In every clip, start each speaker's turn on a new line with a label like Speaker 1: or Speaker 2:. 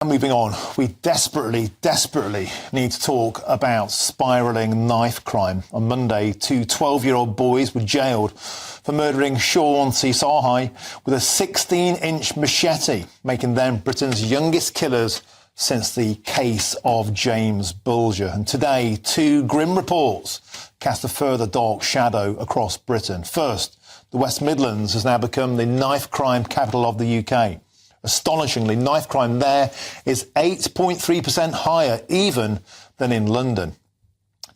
Speaker 1: Moving on, we desperately need to talk about spiralling knife crime. On Monday, two 12-year-old boys were jailed for murdering Sean Sahai with a 16-inch machete, making them Britain's youngest killers since the case of James Bulger. And today, two grim reports cast a further dark shadow across Britain. First, the West Midlands has now become the knife crime capital of the UK. Astonishingly, knife crime there is 8.3% higher even than in London.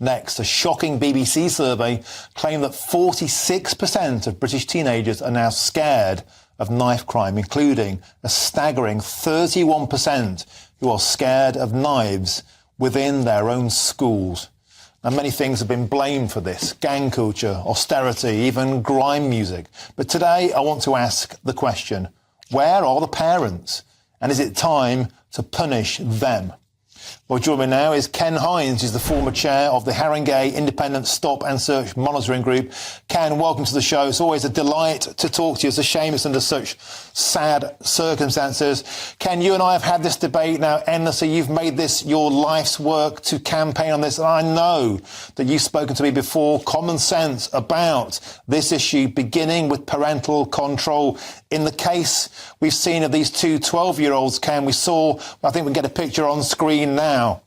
Speaker 1: Next, a shocking BBC survey claimed that 46% of British teenagers are now scared of knife crime, including a staggering 31% who are scared of knives within their own schools. Now, many things have been blamed for this: gang culture, austerity, even grime music. But today I want to ask the question: where are the parents? And is it time to punish them? Well, joining me now is Ken Hines. He's the former chair of the Haringey Independent Stop and Search Monitoring Group. Ken, welcome to the show. It's always a delight to talk to you. It's a shame it's under such sad circumstances. Ken, you and I have had this debate now endlessly. You've made this your life's work to campaign on this. And I know that you've spoken to me before, common sense about this issue, beginning with parental control. In the case we've seen of these two 12-year-olds, Ken, we saw, I think we can get a picture on screen now,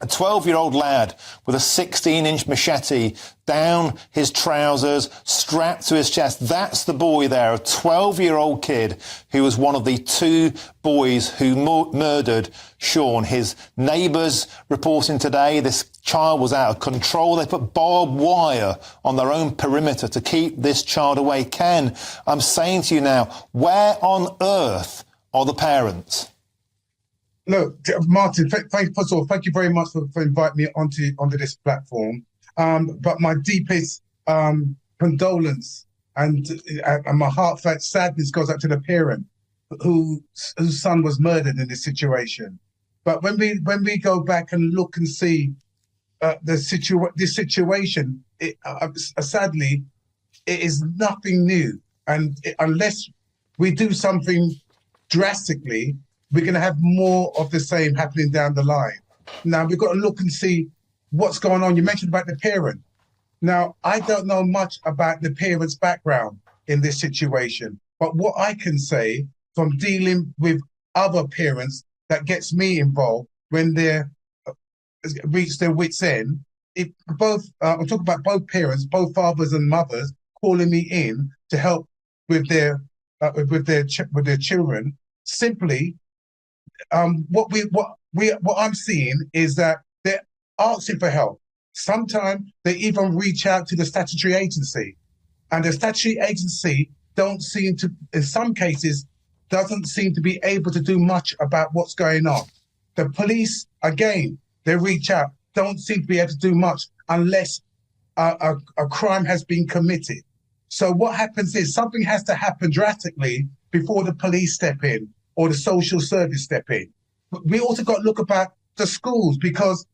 Speaker 1: a 12-year-old lad with a 16-inch machete down his trousers, strapped to his chest. That's the boy there, a 12-year-old kid who was one of the two boys who murdered Sean. His neighbours reporting today this child was out of control. They put barbed wire on their own perimeter to keep this child away. Ken, I'm saying to you now, where on earth are the parents?
Speaker 2: Look, Martin, first of all, thank you very much for inviting me onto this platform. But my deepest condolence and my heartfelt sadness goes out to the parent whose son was murdered in this situation. But when we go back and look and see this situation, sadly, it is nothing new. And unless we do something drastically, we're going to have more of the same happening down the line. Now, we've got to look and see what's going on. You mentioned about the parent. Now, I don't know much about the parent's background in this situation, but what I can say from dealing with other parents that gets me involved when they're reach their wits' end, I'm talking about both parents, both fathers and mothers, calling me in to help with their children. Simply, what I'm seeing is that they're asking for help. Sometimes they even reach out to the statutory agency, and the statutory agency in some cases, doesn't seem to be able to do much about what's going on. The police, again, they reach out, don't seem to be able to do much unless a crime has been committed. So what happens is something has to happen drastically before the police step in or the social service step in. We also got to look about the schools, because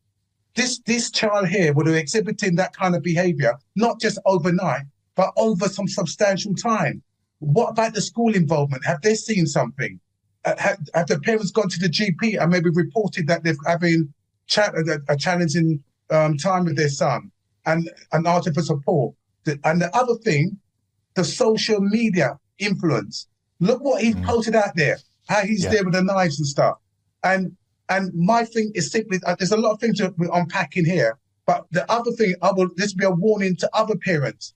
Speaker 2: this child here would have exhibiting that kind of behaviour, not just overnight, but over some substantial time. What about the school involvement? Have they seen something? Have the parents gone to the GP and maybe reported that they're having a challenging time with their son and asking for support? And the other thing, the social media influence. Look what he's posted out there, how he's there with the knives and stuff. And my thing is simply, there's a lot of things we're unpacking here, but the other thing, this will be a warning to other parents,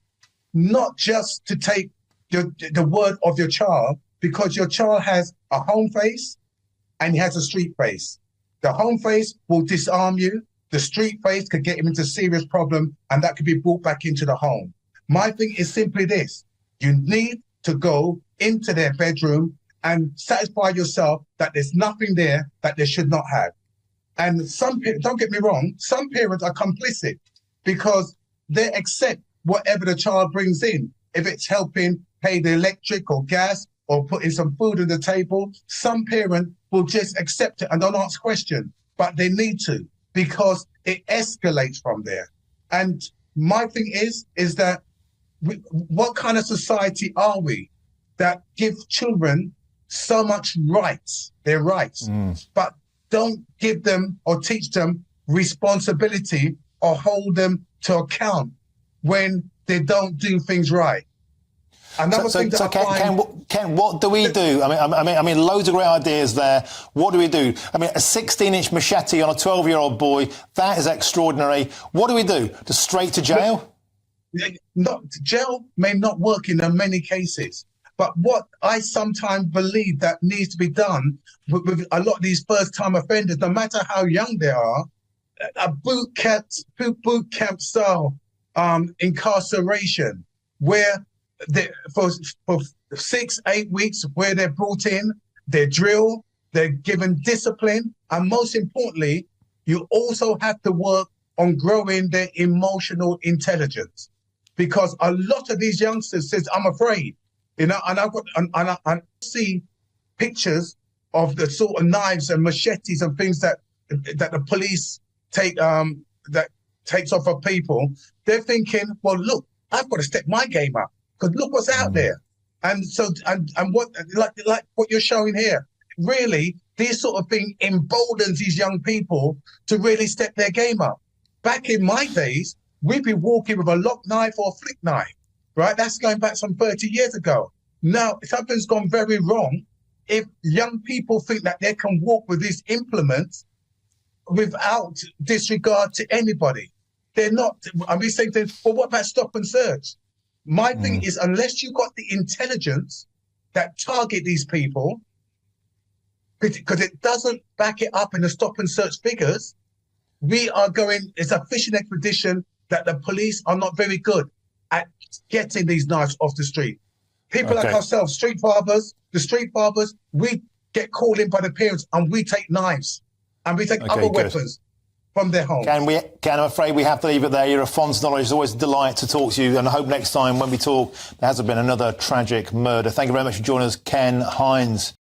Speaker 2: not just to take the word of your child, because your child has a home face and he has a street face. The home face will disarm you. The street face could get him into serious problem, and that could be brought back into the home. My thing is simply this: you need to go into their bedroom and satisfy yourself that there's nothing there that they should not have. And don't get me wrong, some parents are complicit because they accept whatever the child brings in. If it's helping pay the electric or gas or putting some food on the table, some parent will just accept it and don't ask questions, but they need to, because it escalates from there. And my thing is that what kind of society are we that give children so much rights, their rights, but don't give them or teach them responsibility or hold them to account when they don't do things right. Another thing that
Speaker 1: Ken, what do we do? I mean, loads of great ideas there. What do we do? I mean, a 16-inch machete on a 12-year-old boy, that is extraordinary. What do we do? Just straight to jail?
Speaker 2: Jail may not work in many cases, but what I sometimes believe that needs to be done with a lot of these first-time offenders, no matter how young they are, a boot camp style incarceration where for 6-8 weeks, where they're brought in, they're drilled, they're given discipline, and most importantly, you also have to work on growing their emotional intelligence, because a lot of these youngsters says, "I'm afraid," and I see pictures of the sort of knives and machetes and things that the police take that takes off of people. They're thinking, "Well, look, I've got to step my game up, because look what's out there." And so, and what, like what you're showing here, really, this sort of thing emboldens these young people to really step their game up. Back in my days, we'd be walking with a lock knife or a flick knife, right? That's going back some 30 years ago. Now, something's gone very wrong if young people think that they can walk with these implements without disregard to anybody. They're not. I'm saying, well, what about stop and search? My thing is, unless you've got the intelligence that target these people, because it doesn't back it up in the stop and search figures, it's a fishing expedition that the police are not very good at getting these knives off the street. People like ourselves, the street barbers, we get called in by the parents and we take knives and we take other weapons from their homes.
Speaker 1: Ken, I'm afraid we have to leave it there. You're a font of knowledge. It's always a delight to talk to you, and I hope next time when we talk there hasn't been another tragic murder. Thank you very much for joining us, Ken Hines.